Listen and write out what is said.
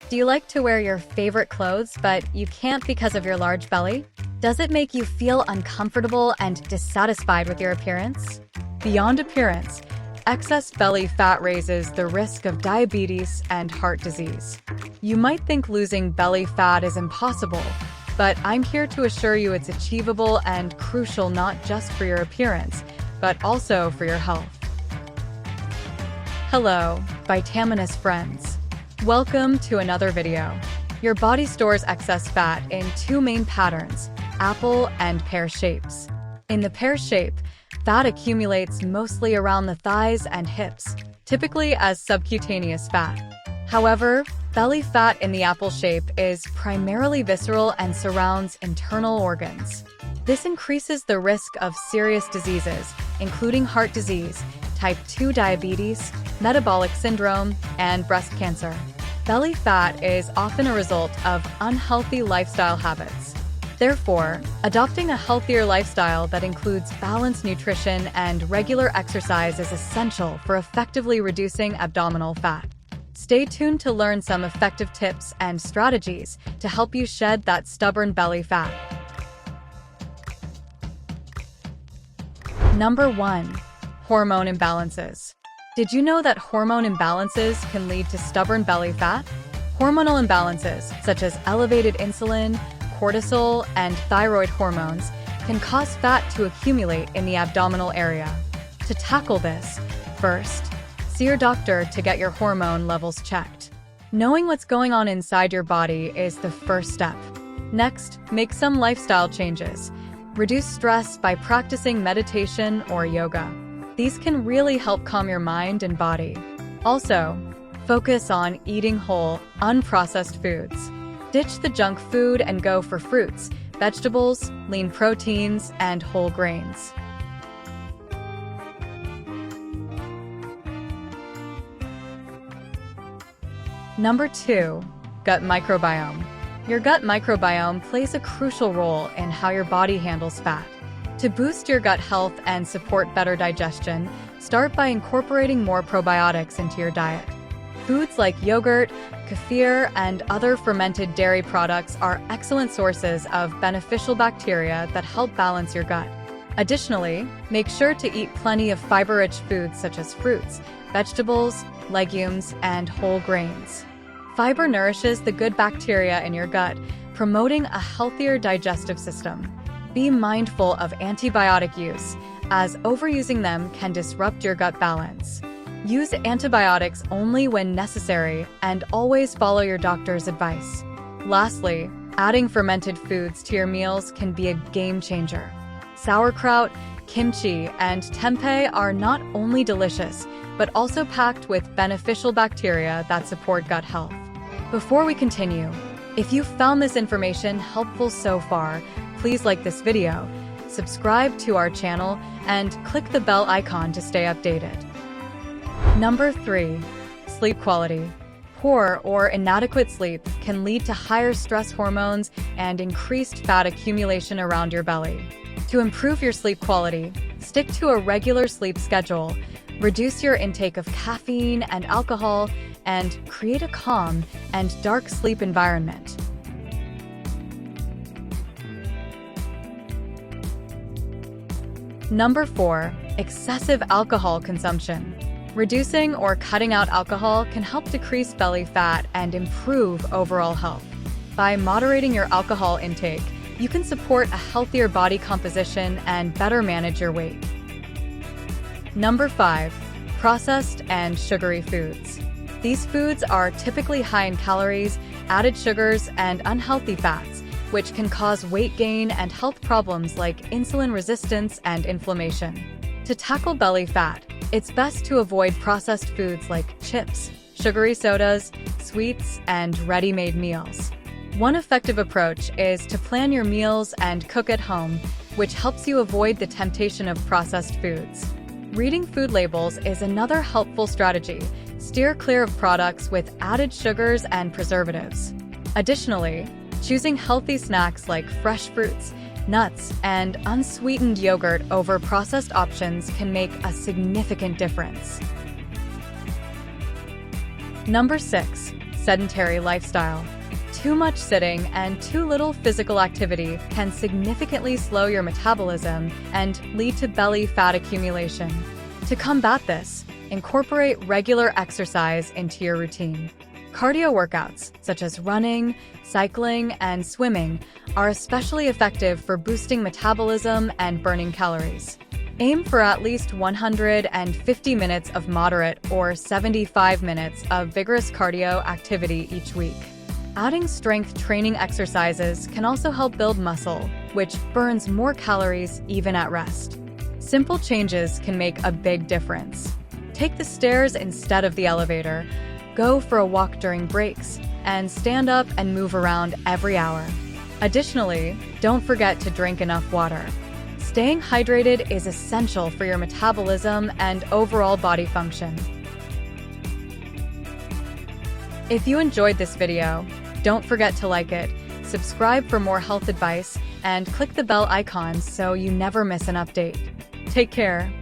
Do you like to wear your favorite clothes, but you can't because of your large belly? Does it make you feel uncomfortable and dissatisfied with your appearance? Beyond appearance, excess belly fat raises the risk of diabetes and heart disease. You might think losing belly fat is impossible, but I'm here to assure you it's achievable and crucial not just for your appearance, but also for your health. Hello, Vitaminous friends. Welcome to another video. Your body stores excess fat in two main patterns, apple and pear shapes. In the pear shape, fat accumulates mostly around the thighs and hips, typically as subcutaneous fat. However, belly fat in the apple shape is primarily visceral and surrounds internal organs. This increases the risk of serious diseases, including heart disease, type 2 diabetes, metabolic syndrome, and breast cancer. Belly fat is often a result of unhealthy lifestyle habits. Therefore, adopting a healthier lifestyle that includes balanced nutrition and regular exercise is essential for effectively reducing abdominal fat. Stay tuned to learn some effective tips and strategies to help you shed that stubborn belly fat. Number 1. Hormone imbalances. Did you know that hormone imbalances can lead to stubborn belly fat? Hormonal imbalances, such as elevated insulin, cortisol, and thyroid hormones, can cause fat to accumulate in the abdominal area. To tackle this, first, see your doctor to get your hormone levels checked. Knowing what's going on inside your body is the first step. Next, make some lifestyle changes. Reduce stress by practicing meditation or yoga. These can really help calm your mind and body. Also, focus on eating whole, unprocessed foods. Ditch the junk food and go for fruits, vegetables, lean proteins, and whole grains. Number 2. Gut microbiome. Your gut microbiome plays a crucial role in how your body handles fat. To boost your gut health and support better digestion, start by incorporating more probiotics into your diet. Foods like yogurt, kefir, and other fermented dairy products are excellent sources of beneficial bacteria that help balance your gut. Additionally, make sure to eat plenty of fiber-rich foods such as fruits, vegetables, legumes, and whole grains. Fiber nourishes the good bacteria in your gut, promoting a healthier digestive system. Be mindful of antibiotic use, as overusing them can disrupt your gut balance. Use antibiotics only when necessary and always follow your doctor's advice. Lastly, adding fermented foods to your meals can be a game changer. Sauerkraut, kimchi, and tempeh are not only delicious, but also packed with beneficial bacteria that support gut health. Before we continue, if you found this information helpful so far, please like this video, subscribe to our channel, and click the bell icon to stay updated. Number 3. Sleep quality. Poor or inadequate sleep can lead to higher stress hormones and increased fat accumulation around your belly. To improve your sleep quality, stick to a regular sleep schedule, reduce your intake of caffeine and alcohol, and create a calm and dark sleep environment. Number 4. Excessive alcohol consumption. Reducing or cutting out alcohol can help decrease belly fat and improve overall health. By moderating your alcohol intake, you can support a healthier body composition and better manage your weight. Number 5. Processed and sugary foods. These foods are typically high in calories, added sugars, and unhealthy fats, which can cause weight gain and health problems like insulin resistance and inflammation. To tackle belly fat, it's best to avoid processed foods like chips, sugary sodas, sweets, and ready-made meals. One effective approach is to plan your meals and cook at home, which helps you avoid the temptation of processed foods. Reading food labels is another helpful strategy. Steer clear of products with added sugars and preservatives. Additionally, choosing healthy snacks like fresh fruits, nuts, and unsweetened yogurt over processed options can make a significant difference. Number 6. sedentary lifestyle. Too much sitting and too little physical activity can significantly slow your metabolism and lead to belly fat accumulation. To combat this, incorporate regular exercise into your routine. Cardio workouts, such as running, cycling, and swimming, are especially effective for boosting metabolism and burning calories. Aim for at least 150 minutes of moderate or 75 minutes of vigorous cardio activity each week. Adding strength training exercises can also help build muscle, which burns more calories even at rest. Simple changes can make a big difference. Take the stairs instead of the elevator, go for a walk during breaks, and stand up and move around every hour. Additionally, don't forget to drink enough water. Staying hydrated is essential for your metabolism and overall body function. If you enjoyed this video, don't forget to like it, subscribe for more health advice, and click the bell icon so you never miss an update. Take care.